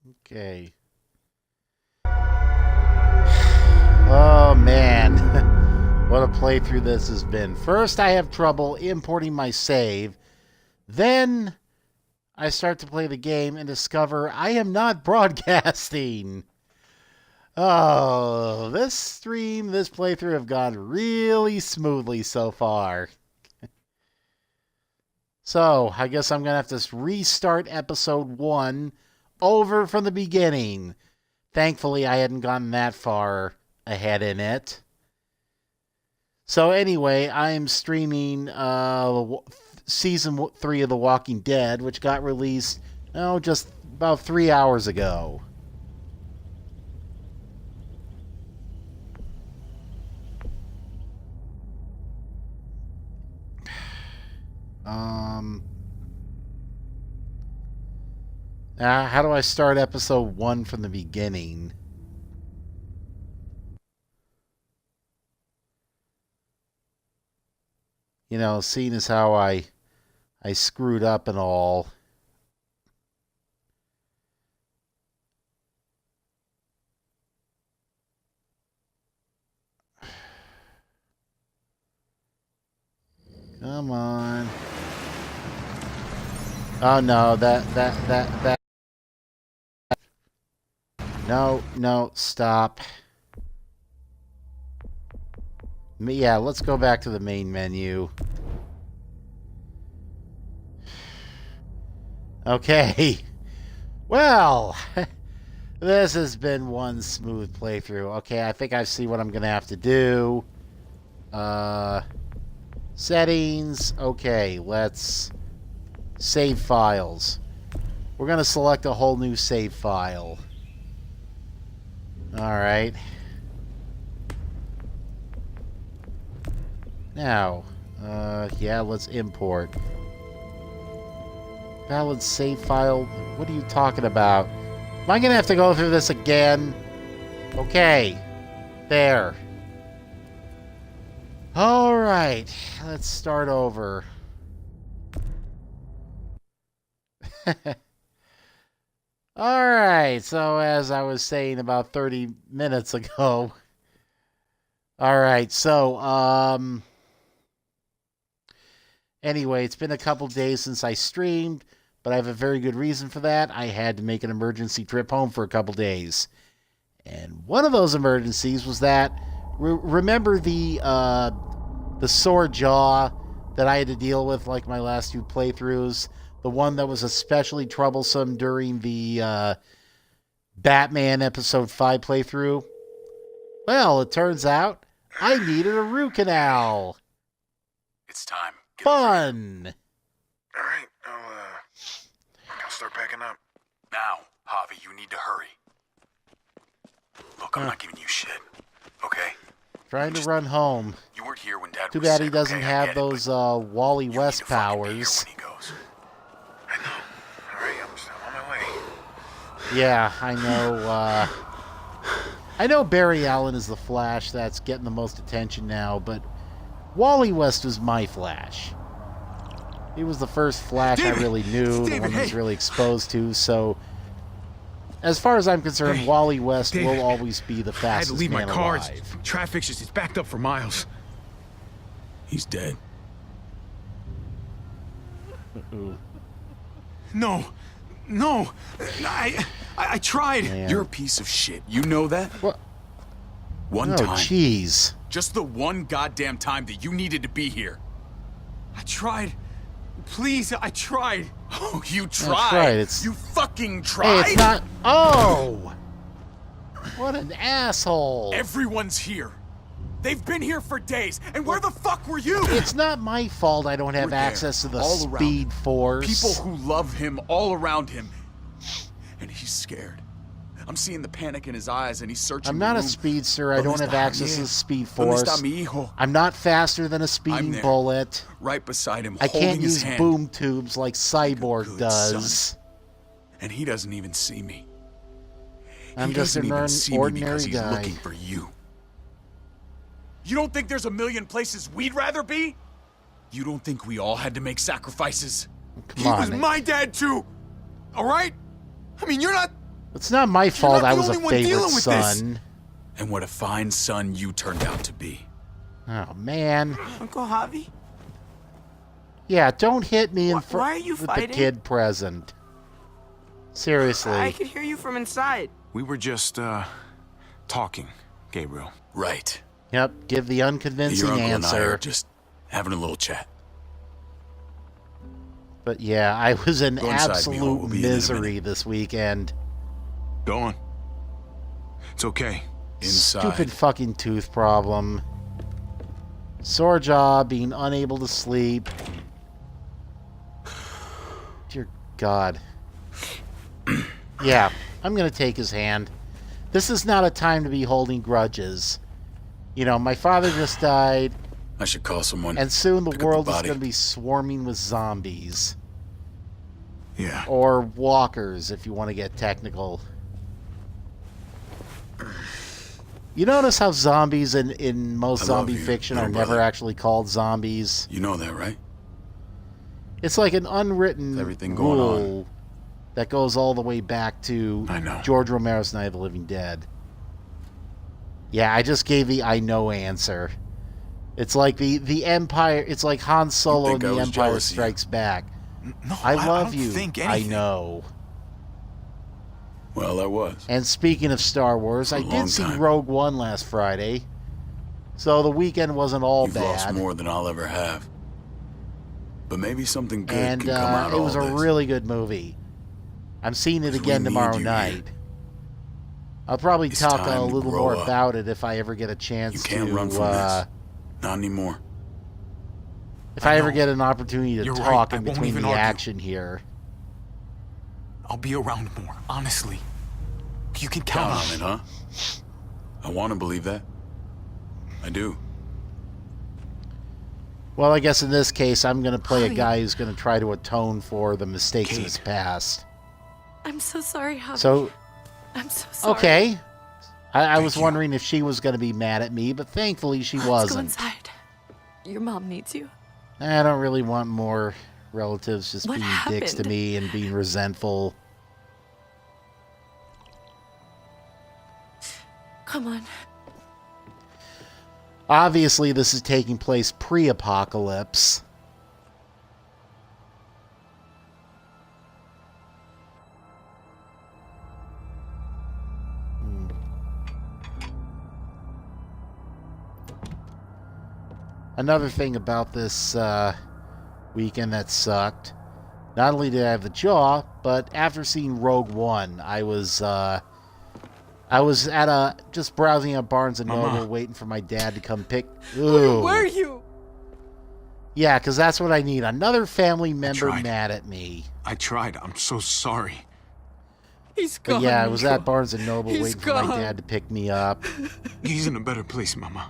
Okay. Oh, man. What a playthrough this has been. First, I have trouble importing my save. Then, I start to play the game and discover I am not broadcasting. Oh, this playthrough have gone really smoothly so far. So, I guess I'm going to have to restart episode 1 over from the beginning. Thankfully, I hadn't gotten that far ahead in it. So anyway, I am streaming season 3 of The Walking Dead, which got released, just about 3 hours ago. How do I start episode 1 from the beginning? Seeing as how I screwed up and all. Come on. Oh no, that. No, stop. Yeah, let's go back to the main menu. Okay. Well, this has been one smooth playthrough. Okay, I think I see what I'm going to have to do. Settings. Okay, let's save files. We're going to select a whole new save file. Alright. Now, yeah, let's import. Valid save file? What are you talking about? Am I going to have to go through this again? Okay. There. Alright. Let's start over. Alright, so as I was saying about 30 minutes ago. Alright, so, anyway, it's been a couple days since I streamed, but I have a very good reason for that. I had to make an emergency trip home for a couple days. And one of those emergencies was that, remember the sore jaw that I had to deal with like my last 2 playthroughs? The one that was especially troublesome during the Batman episode 5 playthrough? Well, it turns out I needed a root canal. It's time. Fun. All right, I'll start packing up. Now, Javi, you need to hurry. Look, I'm not giving you shit, okay? Trying to run home. You weren't here when Dad Too was bad sick, he doesn't okay? I have get those it, Wally you need West to fucking be here powers. when he goes. I know. All right, I'm on my way. Yeah, I know Barry Allen is the Flash that's getting the most attention now, but Wally West was my Flash. He was the first Flash I really knew, the one I was really exposed to, so as far as I'm concerned, Wally West will always be the I had to fastest leave my man car. alive. Traffic's just, it's backed up for miles. He's dead. No. I tried. Man. You're a piece of shit. You know that? What? One Oh, time. jeez. Just the one goddamn time that you needed to be here. I tried. Please, I tried. Oh, you tried. That's right, it's... You fucking Hey, tried. it's not... Oh! What an asshole. Everyone's here. They've been here for days. And where the fuck were you? It's not my fault I don't have We're there, access to the all around Speed Force. People who love him all around him. And he's scared. I'm seeing the panic in his eyes and he's searching I'm the not a room. speedster. I don't have access to the Speed ¿Dónde está Force. mi hijo? I'm not faster than a speeding there. bullet. Right beside him, I holding can't his use hand. boom tubes like Cyborg good does. son. And he doesn't even see me. I'm He just doesn't an even see me ordinary because he's guy. looking for you. You don't think there's a million places we'd rather be? You don't think we all had to make sacrifices? Come He on. was my dad too. All right? I mean, you're not... It's not my fault not I the was a only one favorite dealing with this. son. And what a fine son you turned out to be. Oh, man. Uncle Javi? Yeah, don't hit me in Why are you with the fighting? kid present. Seriously. I could hear you from inside. We were just, talking, Gabriel. Right. Yep, give the Your unconvincing uncle and I are answer. just having a little chat. But yeah, I was in Go inside, absolute mijo. We'll be in in a misery minute. this weekend. Go on. It's okay. Inside. Stupid fucking tooth problem. Sore jaw, being unable to sleep. Dear God. Yeah, I'm gonna take his hand. This is not a time to be holding grudges. You know, my father just died, I should call someone. and soon the Pick up the world is body. gonna be swarming with zombies. Yeah. Or walkers, if you want to get technical. You notice how zombies in most I love zombie you, fiction are little never brother. actually called zombies? You know that, right? It's like an unwritten With everything going rule that goes all the way back to I know. George Romero's Night of the Living Dead. Yeah, I just gave the I know answer. It's like the Empire, it's like Han Solo think and I the was Empire jealous of you. Strikes Back. No, I love don't you. think I anything. know. Well, I was. And speaking of Star Wars, For a I long did see time. Rogue One last Friday. So the weekend wasn't all You've lost bad. more than I'll ever have. But maybe something good And can come out it of was all a this. really good movie. I'm seeing it 'Cause we again need tomorrow you night. here. I'll probably It's talk time a to little grow more up. about it if I ever get a chance You can't to. run from this. Not anymore. If I I ever know. get an opportunity to You're talk right. I in won't between even the argue. action here. I'll be around more, honestly. You can Count count on it, huh? I want to believe that. I do. Well, I guess in this case, I'm going to play a Javi. guy who's going to try to atone for the mistakes of Kate. his past. I'm so sorry, Javi. So, I'm so sorry. okay. I was you. wondering if she was going to be mad at me, but thankfully she Let's go wasn't. inside. Your mom needs you. I don't really want more relatives just What being dicks to happened? me and being resentful. Come on. Obviously, this is taking place pre-apocalypse. Another thing about this weekend that sucked, not only did I have the jaw, but after seeing Rogue One, I was at just browsing at Barnes and Mama. Noble, waiting for my dad to come pick. Where Ooh. were you? Yeah, because that's what I need. Another family member tried. mad at me. I tried. I'm so sorry. He's But gone. yeah, I was Nico. at Barnes and Noble He's waiting for my gone. dad to pick me up. He's in a better place, Mama.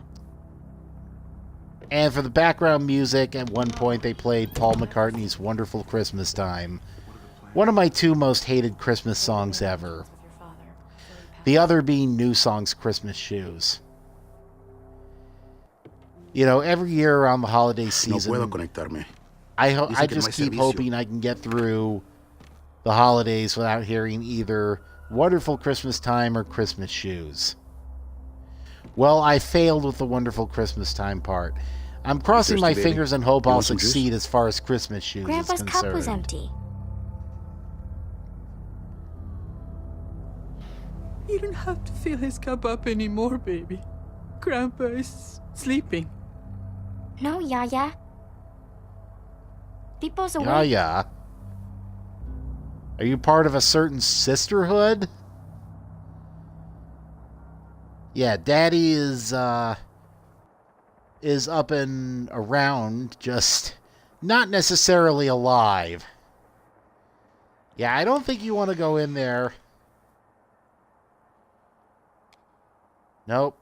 And for the background music, at one point they played Paul McCartney's Wonderful Christmas Time. One of my two most hated Christmas songs ever. The other being New Song's Christmas Shoes. You know, every year around the holiday No season, puedo conectarme. I Dice que no just hay keep servicio. hoping I can get through the holidays without hearing either Wonderful Christmas Time or Christmas Shoes. Well, I failed with the Wonderful Christmas Time part. I'm crossing my thirsty, baby? fingers and hope You I'll want some juice? succeed as far as Christmas Shoes Grandpa's is cup concerned. was empty. You don't have to fill his cup up anymore, baby. Grandpa is sleeping. No, Yaya. People's awake. Yeah, yeah. Are you part of a certain sisterhood? Yeah, Daddy is up and around, just not necessarily alive. Yeah, I don't think you want to go in there. Nope.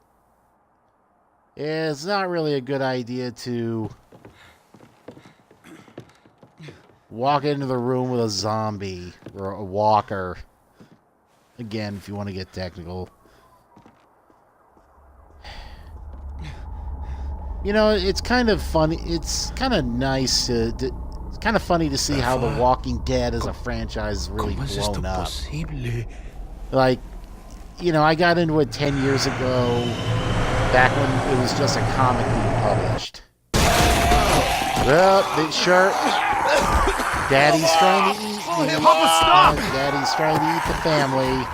It's not really a good idea to walk into the room with a zombie or a walker. Again, if you want to get technical. You know, it's kind of funny. It's kind of nice it's kind of funny to see how The Walking Dead as a franchise is really ¿Cómo es esto blown up. posible? Like, you know, I got into it 10 years ago, back when it was just a comic being published. Well, sure. Daddy's trying to eat me. Papa, stop! Daddy's trying to eat the family.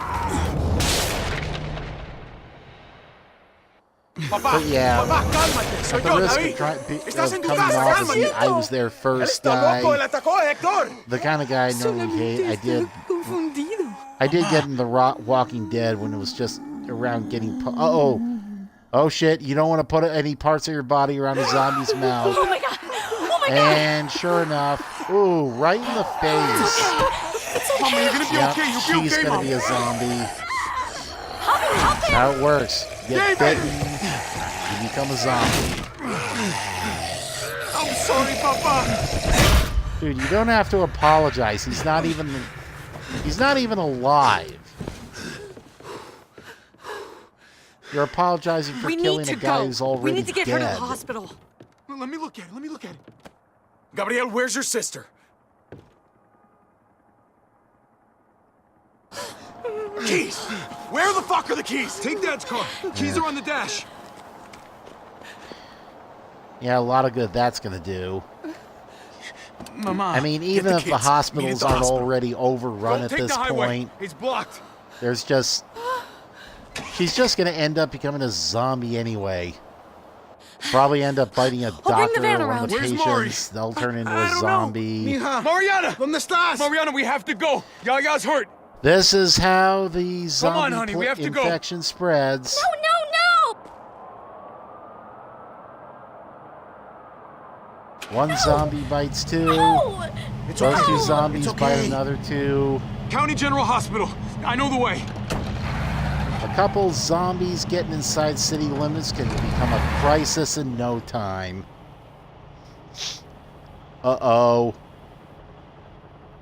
But yeah, Papá, cálmate. Soy at the yo, risk David. of, Estás en tu coming casa, off as cálmate. I was their first Está loco, él guy, atacó a Héctor. the kind of guy I normally hate. Solamente está confundido. I did get in the Walking Dead when it was just around getting. Oh shit! You don't want to put any parts of your body around a zombie's mouth. Oh my god! Oh my god! And sure enough, ooh, right in the face. Mama, you're gonna be Yep, okay. You'll be she's okay, gonna Mama. be a zombie. Help him! Help him! How it works. Get David! bitten, you become a zombie. I'm sorry, Papa. Dude, you don't have to apologize. He's not even alive. You're apologizing for We need killing to a guy go. who's already We need to get her to dead. the hospital. Let me look at it. Let me look at it. Gabriel, where's your sister? Keys! Where the fuck are the keys? Take Dad's car. Keys are on the dash. Yeah, a lot of good that's gonna do. Mama. I mean, Get even the if the kids. hospitals Meet at the aren't hospital. already overrun Don't at take this the highway. point, It's blocked. there's just... She's just gonna end up becoming a zombie anyway. Probably end up biting a bring doctor the van or one of around. the Where's patients. They'll turn into I a don't know. zombie. Mija. Mariana! ¿Dónde estás? Mariana, we have to go. Yaya's hurt. This is how the on, zombie honey, we have to go. infection spreads. No, no, One zombie bites two. no! Those two zombies bite another two. County General Hospital. I know the way. A couple zombies getting inside city limits can become a crisis in no time. Uh-oh.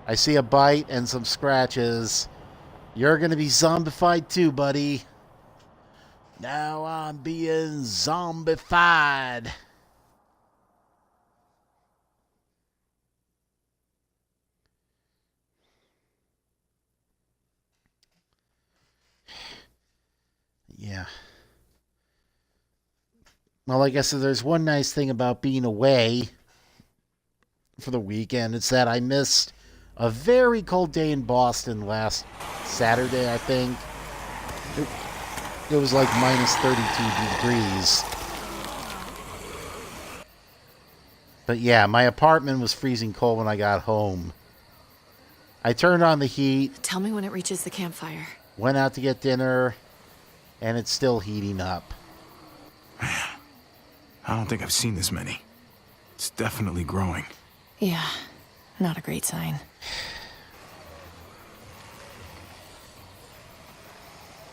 I see a bite and some scratches. You're gonna be zombified too, buddy. Now I'm being zombified. Yeah. Well, like I said, there's one nice thing about being away for the weekend. It's that I missed a very cold day in Boston last Saturday, I think. It was like minus 32 degrees. But yeah, my apartment was freezing cold when I got home. I turned on the heat, Tell me when it reaches the campfire. went out to get dinner, and it's still heating up. I don't think I've seen this many. It's definitely growing. Yeah, not a great sign.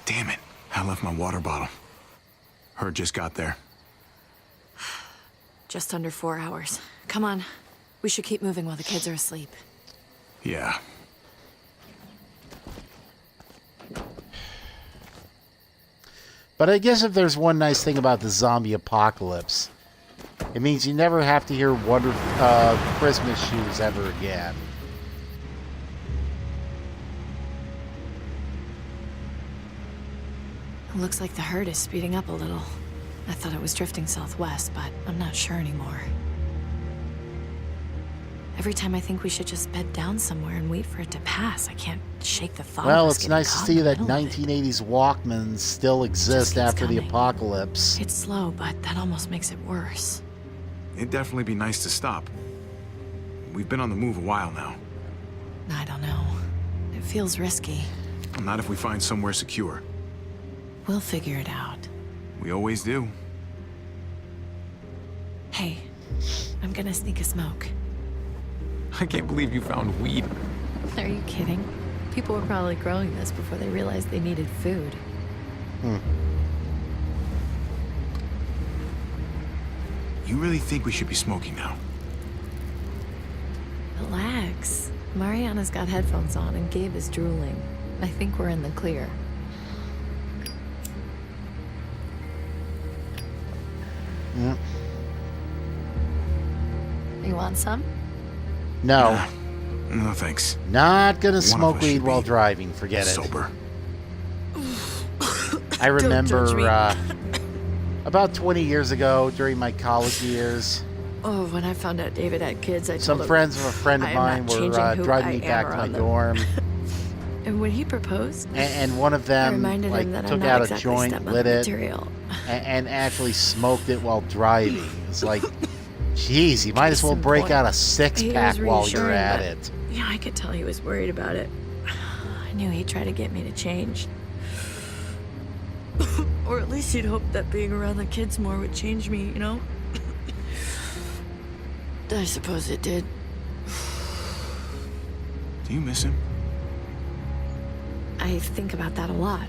Damn it. I left my water bottle. Herb just got there. Just under 4 hours. Come on. We should keep moving while the kids are asleep. Yeah. But I guess if there's one nice thing about the zombie apocalypse, it means you never have to hear Christmas shoes ever again. Looks like the herd is speeding up a little. I thought it was drifting southwest, but I'm not sure anymore. Every time I think we should just bed down somewhere and wait for it to pass, I can't shake the thought. Well, of us it's getting nice to caught see in the that middle of it. 1980s Walkmans still exist keeps after the coming. apocalypse. It's slow, but that almost makes it worse. It'd definitely be nice to stop. We've been on the move a while now. I don't know. It feels risky. Not if we find somewhere secure. We'll figure it out. We always do. Hey, I'm gonna sneak a smoke. I can't believe you found weed. Are you kidding? People were probably growing this before they realized they needed food. You really think we should be smoking now? Relax. Mariana's got headphones on and Gabe is drooling. I think we're in the clear. Yep. You want some? No, No thanks. not gonna of smoke us weed should while be driving. Forget it. Sober. I remember judge me. About 20 years ago during my college years, Oh, when I found out David had kids, I some told him, friends of a friend of I am not mine were changing who driving I me am back to my around them. dorm, And when he proposed, and one of I them reminded like him that I'm took not out a exactly joint, stepmother lit it, material. and actually smoked it while driving. It's like, geez, you might as well Case in break point, out a he six-pack was while you're reassuring, at but- it. Yeah, I could tell he was worried about it. I knew he'd try to get me to change. Or at least he'd hoped that being around the kids more would change me, you know? I suppose it did. Do you miss him? I think about that a lot.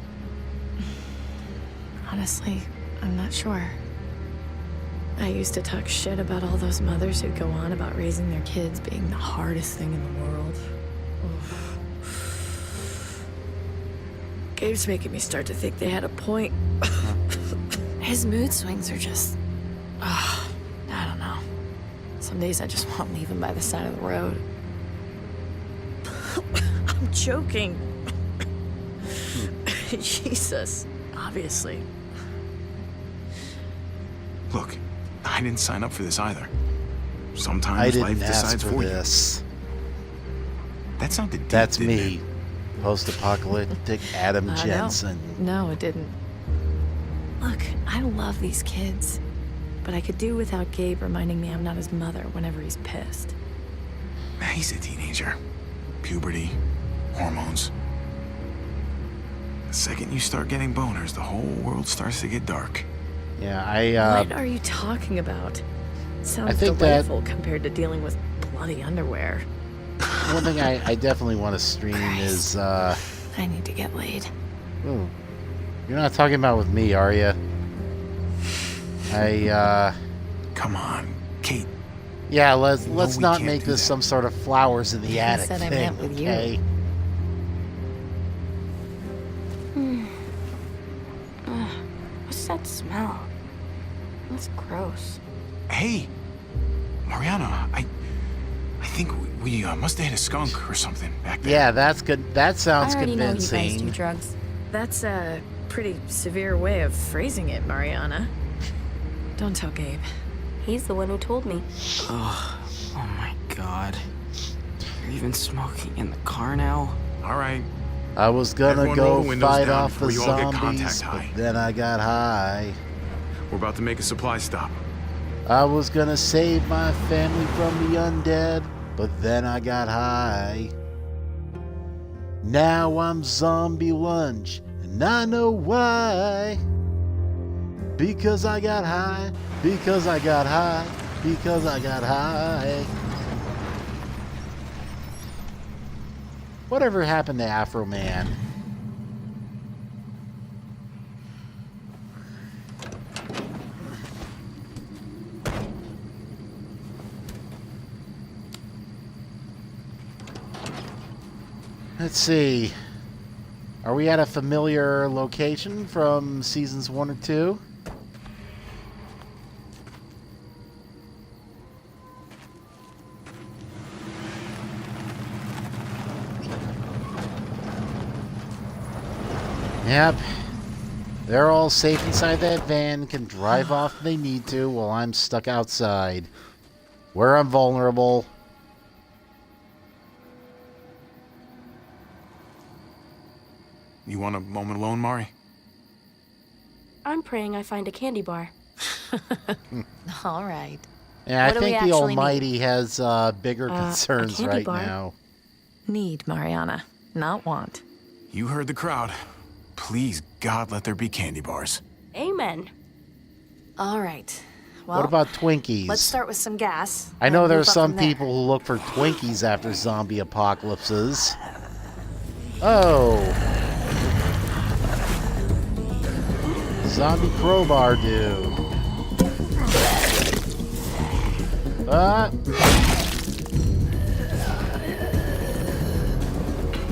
Honestly, I'm not sure. I used to talk shit about all those mothers who'd go on about raising their kids being the hardest thing in the world. Oof. Gabe's making me start to think they had a point. His mood swings are just... I don't know. Some days I just want to leave him by the side of the road. I'm joking. Jesus, obviously. Look, I didn't sign up for this either. I Sometimes life didn't ask decides for for this. you. That sounded deep, That's didn't me, it? post-apocalyptic Adam Jensen. No, it didn't. Look, I love these kids, but I could do without Gabe reminding me I'm not his mother whenever he's pissed. He's a teenager. Puberty, hormones. The second you start getting boners, the whole world starts to get dark. Yeah, What are you talking about? Sounds think that- delightful compared to dealing with bloody underwear. one thing I definitely want to stream is, I need to get laid. ooh, you're not talking about with me, are you? Come on, Kate. Yeah, let's No, let's we not can't make do this that. some sort of flowers in the I attic said I thing, meant with you. okay? What's that smell? That's gross. Hey, Mariana, I think we must have hit a skunk or something back there. Yeah, that's good. That sounds I already know you guys do convincing. drugs. That's a pretty severe way of phrasing it, Mariana. Don't tell Gabe. He's the one who told me. Oh my god. You're even smoking in the car now? All right. I was gonna Everyone roll go the windows fight down off the before you all get zombies, contact but high. then I got high. We're about to make a supply stop. I was gonna save my family from the undead, but then I got high. Now I'm zombie lunch, and I know why. Because I got high, because I got high, because I got high. Whatever happened to Afro Man? Let's see. Are we at a familiar location from seasons 1 or 2? Yep. They're all safe inside that van, can drive off if they need to while I'm stuck outside. Where I'm vulnerable. You want a moment alone, Mari? I'm praying I find a candy bar. All right. Yeah, What I do we think the actually need? Almighty has bigger a concerns candy right bar? now. Need, Mariana, not want. You heard the crowd. Please, God, let there be candy bars. Amen. All right. Well, What about Twinkies? let's start with some gas. I know and there are move up some from there. people who look for Twinkies after zombie apocalypses. Oh. Zombie crowbar dude.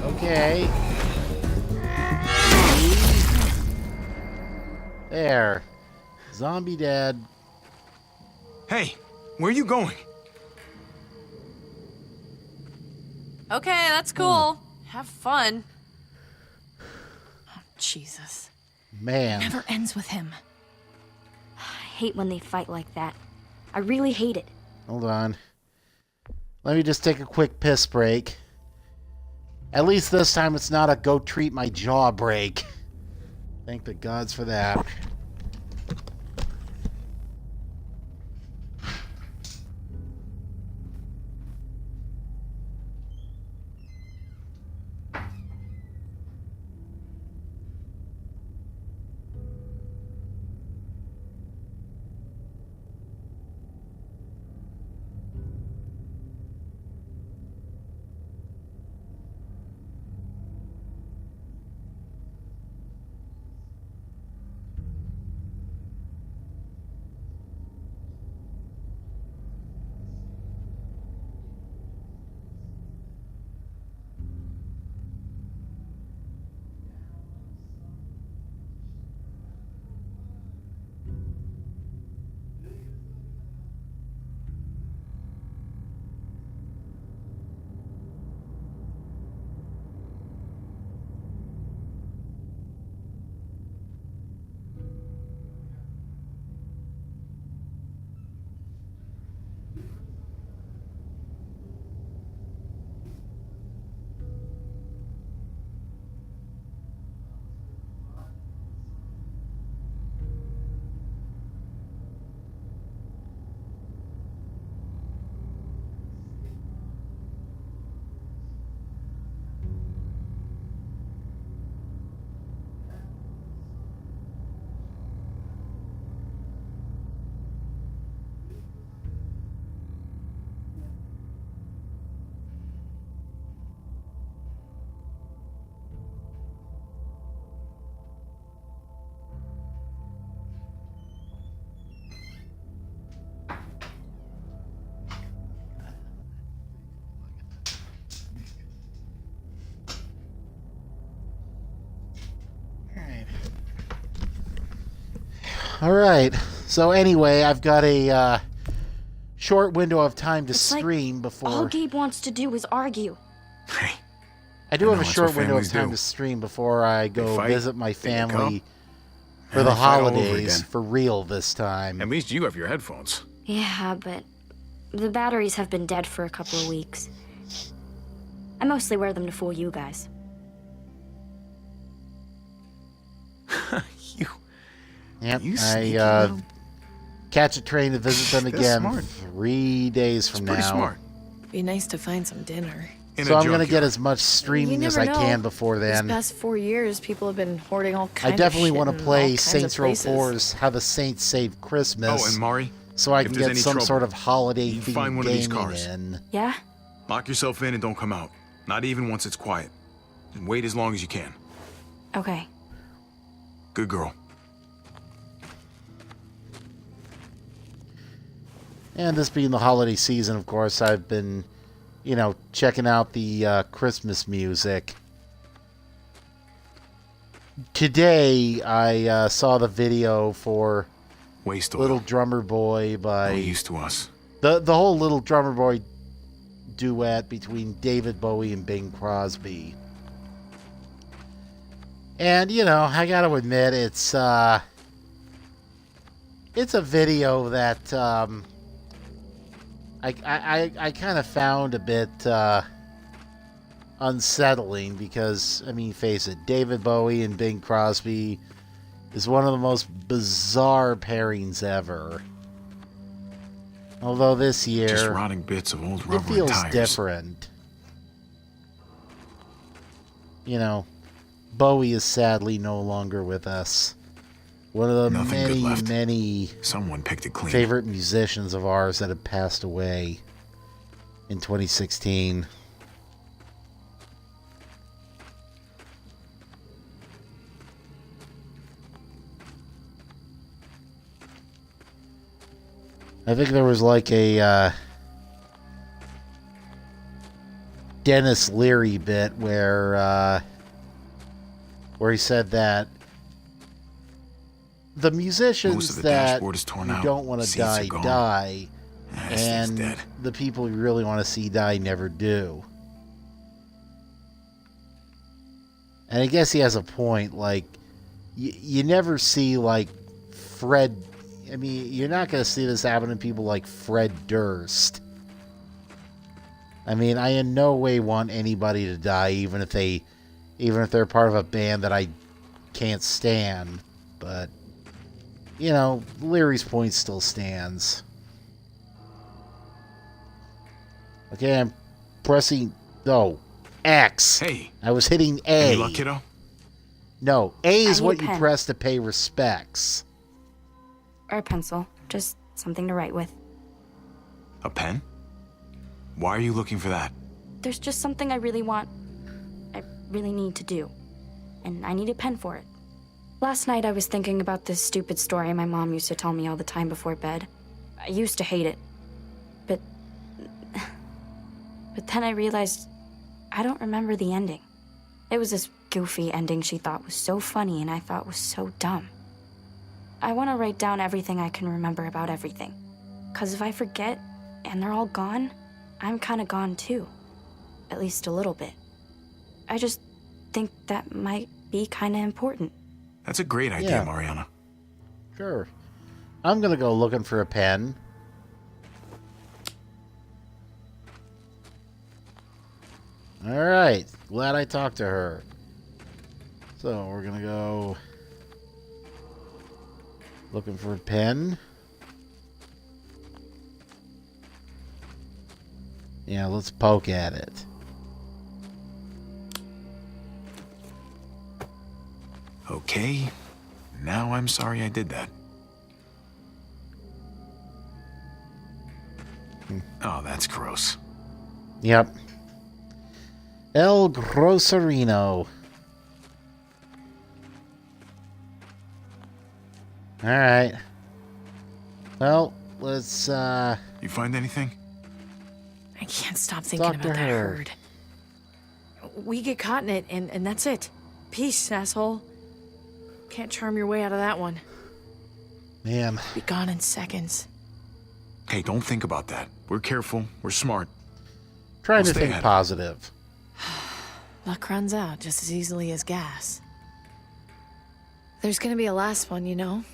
Okay. There. Zombie dead. Hey, where are you going? Okay, that's cool. Have fun. Jesus. Man. Never ends with him. I hate when they fight like that. I really hate it. Hold on. Let me just take a quick piss break. At least this time it's not a go treat my jaw break. Thank the gods for that. Alright. So anyway, I've got a short window of time to It's like stream before... All Gabe wants to do is argue. Hey, I do I have know a that's short what window of families time do. to stream before I go fight, visit my they get family for and the they fight all over holidays again. for real this time. At least you have your headphones. Yeah, but the batteries have been dead for a couple of weeks. I mostly wear them to fool you guys. You. Yep, You I sneaky little- catch a train to visit them That's again smart. 3 days It's from pretty now. smart. Be nice to find some dinner. In So a I'm gonna get junkyard. as much streaming You as never I know. can before These then. past 4 years, people have been hoarding all I kinds definitely of shit want in to all play kinds of Saints Row places. 4's How the Saints Saved Christmas, Oh, and Mari, so I if can there's get any some trouble, sort of holiday you themed find one of these gaming cars. in. Yeah? lock yourself in and don't come out. Not even once it's quiet. And wait as long as you can. Okay. Good girl. And this being the holiday season, of course, I've been, checking out the Christmas music. Today, I saw the video for Waste oil. Little Drummer Boy No by use to us. the whole Little Drummer Boy duet between David Bowie and Bing Crosby. And, I gotta admit, it's a video that I kind of found a bit unsettling because, face it, David Bowie and Bing Crosby is one of the most bizarre pairings ever. Although this year, Just rotting bits of old it rubber and feels tires. different. Bowie is sadly no longer with us. One of the Nothing good left. many Someone picked it clean. favorite musicians of ours that have passed away in 2016. I think there was like a Dennis Leary bit where he said that the musicians Most of the that dashboard is torn you out. don't want to Seats are die gone. die, This thing's and dead. the people you really want to see die never do. And I guess he has a point. Like, you never see like Fred. I mean, you're not going to see this happen to people like Fred Durst. I mean, I in no way want anybody to die, even if they're part of a band that I can't stand. But you know, Larry's point still stands. Okay, I'm pressing X. Hey. I was hitting A. Any luck, kiddo? No, A is I need what a you pen. press to pay respects. Or a pencil. Just something to write with. A pen? Why are you looking for that? There's just something I really need to do. And I need a pen for it. Last night I was thinking about this stupid story my mom used to tell me all the time before bed. I used to hate it. But then I realized I don't remember the ending. It was this goofy ending she thought was so funny and I thought was so dumb. I want to write down everything I can remember about everything. 'Cause if I forget and they're all gone, I'm kind of gone too. At least a little bit. I just think that might be kind of important. That's a great idea, Yeah. Mariana. Sure. I'm going to go looking for a pen. Alright. Glad I talked to her. So, we're going to go looking for a pen. Yeah, let's poke at it. Okay. Now I'm sorry I did that. Oh, that's gross. Yep. El Grosserino. Alright. Well, let's, You find anything? I can't stop thinking Talk about to that her. herd. We get caught in it, and that's it. Peace, asshole. Can't charm your way out of that one. man, Be gone in seconds. Hey, don't think about that. We're careful. We're smart. trying We'll to stay think ahead. positive. Luck runs out just as easily as gas. There's gonna be a last one, you know?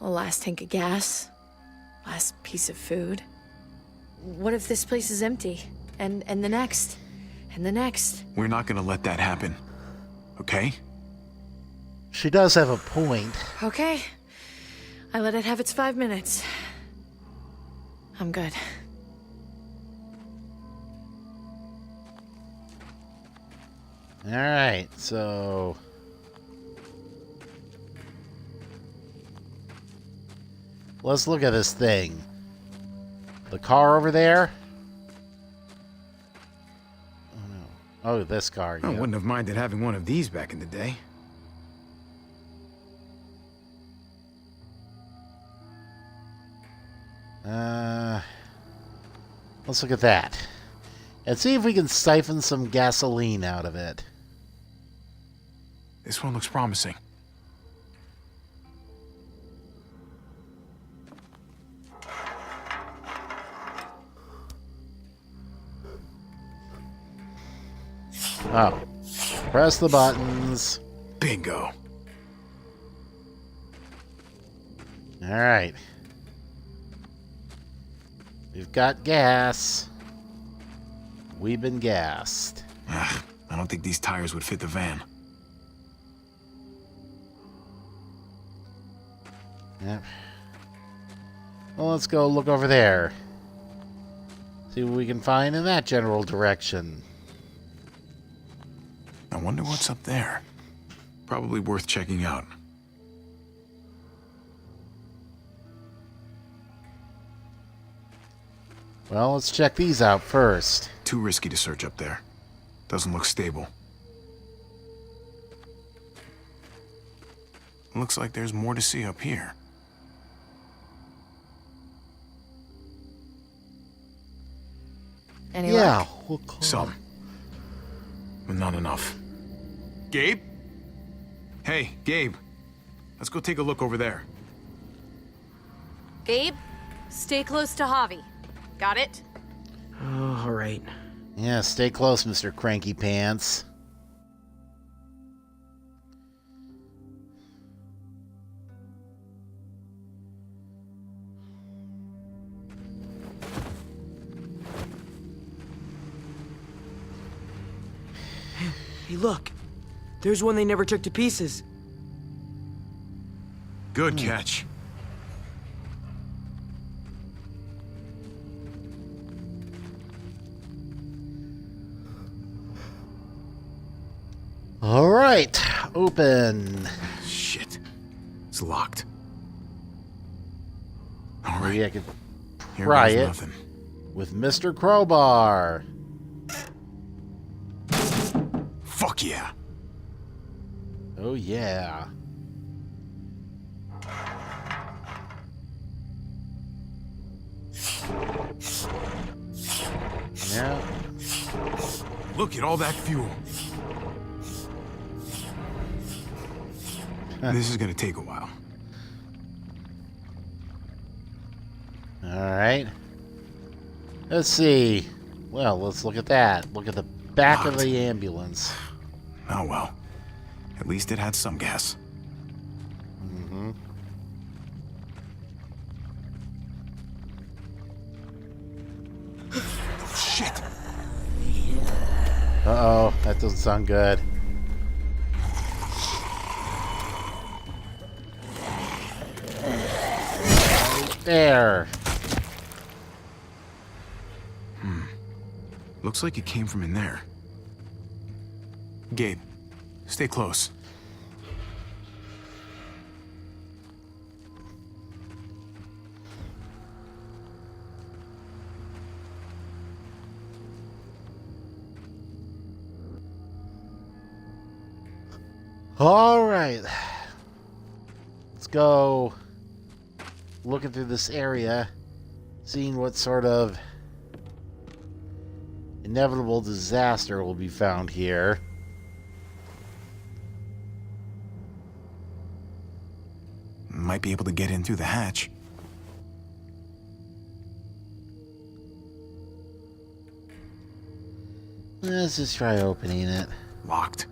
A last tank of gas. Last piece of food. What if this place is empty? And the next? And the next? We're not gonna let that happen. Okay? She does have a point. Okay. I let it have its 5 minutes. I'm good. Alright, so... let's look at this thing. The car over there? Oh, no. Oh, this car. I yeah. wouldn't have minded having one of these back in the day. Let's look at that. And see if we can siphon some gasoline out of it. This one looks promising. Oh. Press the buttons. Bingo. Alright. We've got gas. We've been gassed. Ugh, I don't think these tires would fit the van. Yep. Well, let's go look over there. See what we can find in that general direction. I wonder what's up there. Probably worth checking out. Well, let's check these out first. Too risky to search up there. Doesn't look stable. Looks like there's more to see up here. Any Yeah. luck? We'll call Some. But not enough. Gabe? Hey, Gabe. Let's go take a look over there. Gabe, stay close to Javi. Got it? Oh, all right. Yeah, stay close, Mr. Cranky Pants. look. There's one they never took to pieces. Good catch. All right, open. Shit. It's locked. All Maybe right. I could Here pry goes it nothing. with Mr. Crowbar. Fuck yeah. Oh, yeah. Yeah. Look at all that fuel. This is gonna take a while. All right. Let's see. Well, let's look at that. Look at the back of Locked. the ambulance. Oh well. At least it had some gas. Mm-hmm. Shit. Uh-oh, that doesn't sound good. Right there. Looks like it came from in there. Gabe, stay close. All right. Let's go looking through this area, seeing what sort of inevitable disaster will be found here. Might be able to get in through the hatch. Let's just try opening it. Locked.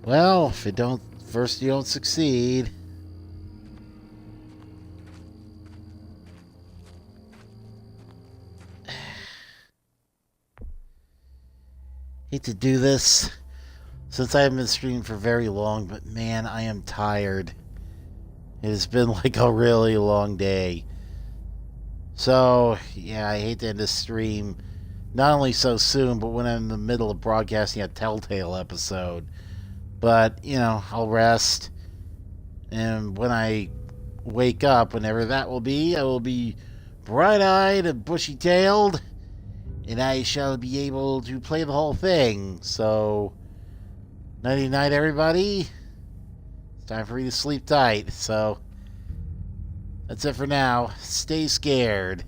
Well, if it don't, first you don't succeed. Hate to do this since I haven't been streaming for very long, but man, I am tired. It has been like a really long day. So, yeah, I hate to end this stream not only so soon, but when I'm in the middle of broadcasting a Telltale episode. But, you know, I'll rest. And when I wake up, whenever that will be, I will be bright-eyed and bushy-tailed. And I shall be able to play the whole thing. So, nighty-night, everybody. It's time for me to sleep tight. So, that's it for now. Stay scared.